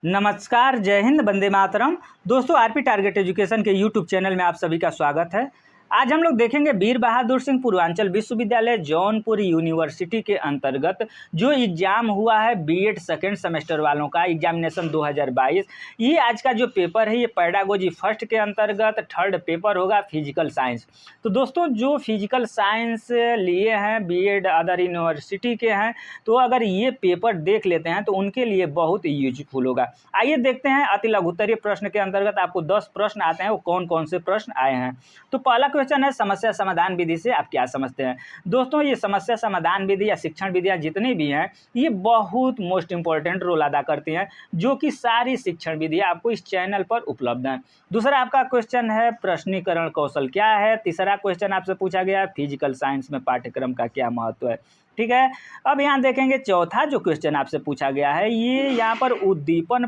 नमस्कार, जय हिंद, वंदे मातरम। दोस्तों, आरपी टारगेट एजुकेशन के यूट्यूब चैनल में आप सभी का स्वागत है। आज हम लोग देखेंगे वीर बहादुर सिंह पूर्वांचल विश्वविद्यालय जौनपुर यूनिवर्सिटी के अंतर्गत जो एग्जाम हुआ है बीएड सेकेंड सेमेस्टर वालों का एग्जामिनेशन 2022। ये आज का जो पेपर है ये पेडागोजी फर्स्ट के अंतर्गत थर्ड पेपर होगा फिजिकल साइंस। तो दोस्तों, जो फिजिकल साइंस लिए हैं बीएड अदर यूनिवर्सिटी के हैं, तो अगर ये पेपर देख लेते हैं तो उनके लिए बहुत यूजफुल होगा। आइए देखते हैं अति लघुत्तरीय प्रश्न के अंतर्गत आपको 10 प्रश्न आते हैं, वो कौन कौन से प्रश्न आए हैं। तो पहला क्वेश्चन है, समस्या समाधान विधि से आप क्या समझते हैं। दोस्तों, ये समस्या समाधान विधि या शिक्षण विधियां जितनी भी हैं ये बहुत मोस्ट इंपॉर्टेंट रोल अदा करती हैं, जो कि सारी शिक्षण विधियां आपको इस चैनल पर उपलब्ध हैं। दूसरा आपका क्वेश्चन है, प्रश्नीकरण कौशल क्या है। तीसरा क्वेश्चन आपसे पूछा गया है, फिजिकल साइंस में पाठ्यक्रम का क्या महत्व है। ठीक है, अब यहाँ देखेंगे चौथा जो क्वेश्चन आपसे पूछा गया है, ये यहाँ पर उद्दीपन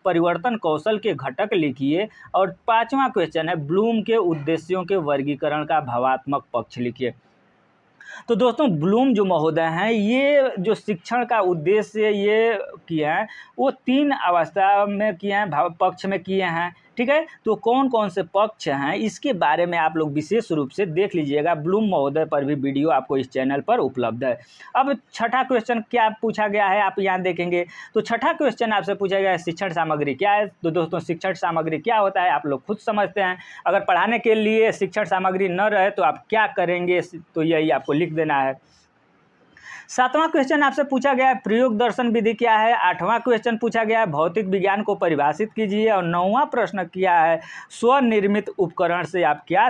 परिवर्तन कौशल के घटक लिखिए। और पांचवा क्वेश्चन है, ब्लूम के उद्देश्यों के वर्गीकरण का भावात्मक पक्ष लिखिए। तो दोस्तों, ब्लूम जो महोदय हैं ये जो शिक्षण का उद्देश्य ये किए हैं वो 3 अवस्था में किए हैं, भाव पक्ष में किए हैं। ठीक है, तो कौन कौन से पक्ष हैं इसके बारे में आप लोग विशेष रूप से देख लीजिएगा। ब्लूम महोदय पर भी वीडियो आपको इस चैनल पर उपलब्ध है। अब छठा क्वेश्चन क्या पूछा गया है आप यहाँ देखेंगे। तो छठा क्वेश्चन आपसे पूछा गया है, शिक्षण सामग्री क्या है। तो दोस्तों, शिक्षण सामग्री क्या होता है आप लोग खुद समझते हैं। अगर पढ़ाने के लिए शिक्षण सामग्री न रहे तो आप क्या करेंगे, तो यही आपको लिख देना है। सातवां क्वेश्चन आपसे पूछा गया है, प्रयोग दर्शन विधि क्या है। आठवां क्वेश्चन पूछा गया है, भौतिक विज्ञान को परिभाषित कीजिए। और 9वां प्रश्न किया है, स्वनिर्मित उपकरण से आप क्या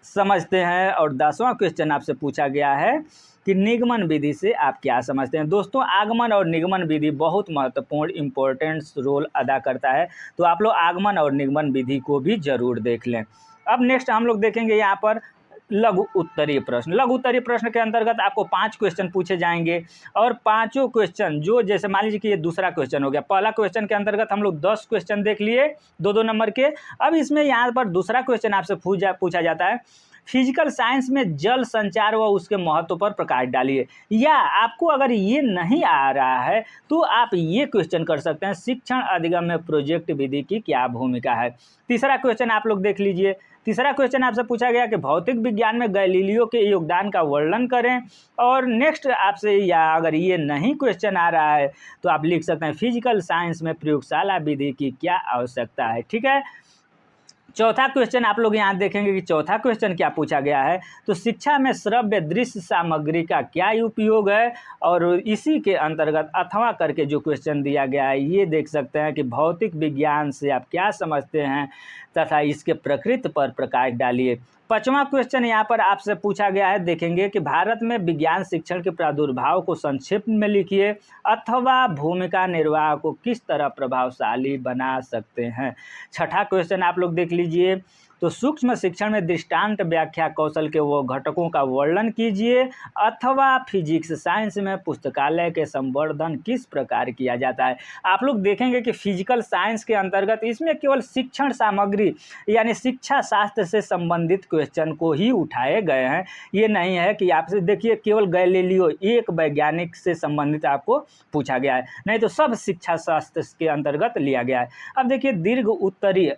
समझते हैं। और 10वां क्वेश्चन आपसे पूछा गया है कि निगमन विधि से आप क्या समझते हैं। दोस्तों, आगमन और निगमन विधि बहुत महत्वपूर्ण इंपॉर्टेंट रोल अदा करता है, तो आप लोग आगमन और निगमन विधि को भी जरूर देख लें। अब नेक्स्ट हम लोग देखेंगे यहाँ पर लघु उत्तरीय प्रश्न। लघु उत्तरीय प्रश्न के अंतर्गत आपको 5 क्वेश्चन पूछे जाएंगे और पांचों क्वेश्चन जो जैसे मान लीजिए कि ये दूसरा क्वेश्चन हो गया। पहला क्वेश्चन के अंतर्गत हम लोग 10 क्वेश्चन देख लिए 2-2 नंबर के। अब इसमें यहाँ पर दूसरा क्वेश्चन आपसे पूछा जाता है, फिजिकल साइंस में जल संचार व उसके महत्व पर प्रकाश डालिए। या आपको अगर ये नहीं आ रहा है तो आप ये क्वेश्चन कर सकते हैं, शिक्षण अधिगम में प्रोजेक्ट विधि की क्या भूमिका है। तीसरा क्वेश्चन आप लोग देख लीजिए। तीसरा क्वेश्चन आपसे पूछा गया कि भौतिक विज्ञान में गैलीलियो के योगदान का वर्णन करें। और नेक्स्ट आपसे या अगर ये नहीं क्वेश्चन आ रहा है तो आप लिख सकते हैं, फिजिकल साइंस में प्रयोगशाला विधि की क्या आवश्यकता है। ठीक है, चौथा क्वेश्चन आप लोग यहाँ देखेंगे कि चौथा क्वेश्चन क्या पूछा गया है। तो शिक्षा में श्रव्य दृश्य सामग्री का क्या उपयोग है। और इसी के अंतर्गत अथवा करके जो क्वेश्चन दिया गया है ये देख सकते हैं कि भौतिक विज्ञान से आप क्या समझते हैं तथा इसके प्रकृति पर प्रकाश डालिए। पांचवा क्वेश्चन यहाँ पर आपसे पूछा गया है, देखेंगे कि भारत में विज्ञान शिक्षण के प्रादुर्भाव को संक्षिप्त में लिखिए अथवा भूमिका निर्वाह को किस तरह प्रभावशाली बना सकते हैं। छठा क्वेश्चन आप लोग देख लीजिए। तो सूक्ष्म शिक्षण में दृष्टांत व्याख्या कौशल के वो घटकों का वर्णन कीजिए अथवा फिजिक्स साइंस में पुस्तकालय के संवर्धन किस प्रकार किया जाता है। आप लोग देखेंगे कि फिजिकल साइंस के अंतर्गत इसमें केवल शिक्षण सामग्री यानी शिक्षा शास्त्र से संबंधित क्वेश्चन को ही उठाए गए हैं। ये नहीं है कि आपसे देखिए केवल गैलीलियो एक वैज्ञानिक से संबंधित आपको पूछा गया है, नहीं तो सब शिक्षा शास्त्र के अंतर्गत लिया गया है। अब देखिए दीर्घ उत्तरीय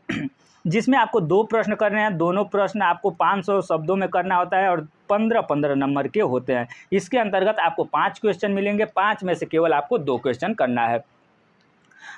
जिसमें आपको 2 प्रश्न करने हैं, दोनों प्रश्न आपको 500 शब्दों में करना होता है और 15-15 नंबर के होते हैं। इसके अंतर्गत आपको 5 क्वेश्चन मिलेंगे, 5 में से केवल आपको 2 क्वेश्चन करना है।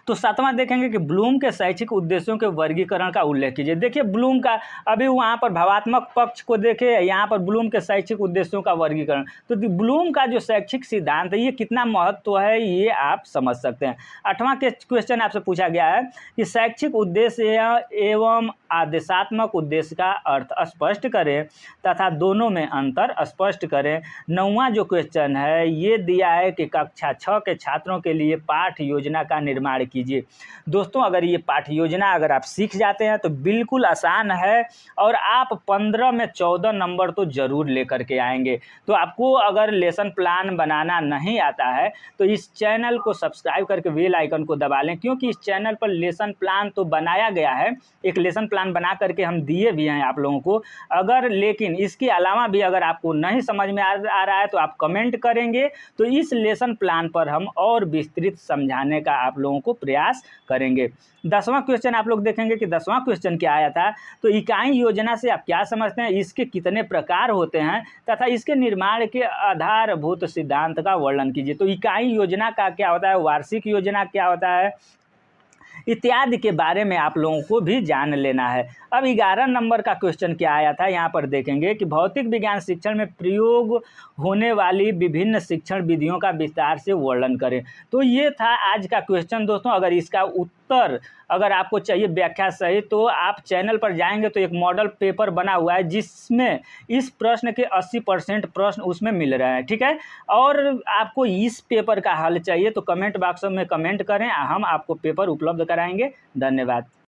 तो सातवां देखेंगे कि ब्लूम के शैक्षिक उद्देश्यों के वर्गीकरण का उल्लेख कीजिए। देखिए ब्लूम का अभी वहाँ पर भावात्मक पक्ष को देखे, यहाँ पर ब्लूम के शैक्षिक उद्देश्यों का वर्गीकरण। तो ब्लूम का जो शैक्षिक सिद्धांत है ये कितना महत्व है ये आप समझ सकते हैं। 8वां के क्वेश्चन आपसे पूछा गया है कि शैक्षिक उद्देश्य एवं आदेशात्मक उद्देश्य का अर्थ स्पष्ट करें तथा दोनों में अंतर स्पष्ट करें। 9वां जो क्वेश्चन है ये दिया है कि कक्षा 6 के छात्रों के लिए पाठ योजना का निर्माण कीजिए। दोस्तों, अगर ये पाठ योजना अगर आप सीख जाते हैं तो बिल्कुल आसान है और आप 15 में 14 नंबर तो जरूर लेकर के आएंगे। तो आपको अगर लेसन प्लान बनाना नहीं आता है तो इस चैनल को सब्सक्राइब करके बेल आइकन को दबा लें, क्योंकि इस चैनल पर लेसन प्लान तो बनाया गया है, एक लेसन प्लान बना करके हम दिए भी हैं आप लोगों को। अगर लेकिन इसके अलावा भी अगर आपको नहीं समझ में आ रहा है तो आप कमेंट करेंगे तो इस लेसन प्लान पर हम और विस्तृत समझाने का आप लोगों लोगों को प्रयास करेंगे। 10वां क्वेश्चन आप लोग देखेंगे कि 10वां क्वेश्चन क्या आया था, तो इकाई योजना से आप क्या समझते हैं, इसके कितने प्रकार होते हैं तथा इसके निर्माण के आधारभूत सिद्धांत का वर्णन कीजिए। तो इकाई योजना का क्या होता है, वार्षिक योजना क्या होता है, इत्यादि के बारे में आप लोगों को भी जान लेना है। अब 11 नंबर का क्वेश्चन क्या आया था, यहाँ पर देखेंगे कि भौतिक विज्ञान शिक्षण में प्रयोग होने वाली विभिन्न शिक्षण विधियों का विस्तार से वर्णन करें। तो ये था आज का क्वेश्चन दोस्तों। अगर इसका उत्तर अगर आपको चाहिए व्याख्या सहित, तो आप चैनल पर जाएंगे तो एक मॉडल पेपर बना हुआ है जिसमें इस प्रश्न के 80% प्रश्न उसमें मिल रहे हैं, ठीक है। और आपको इस पेपर का हल चाहिए तो कमेंट बॉक्स में कमेंट करें, हम आपको पेपर उपलब्ध कराएंगे। धन्यवाद।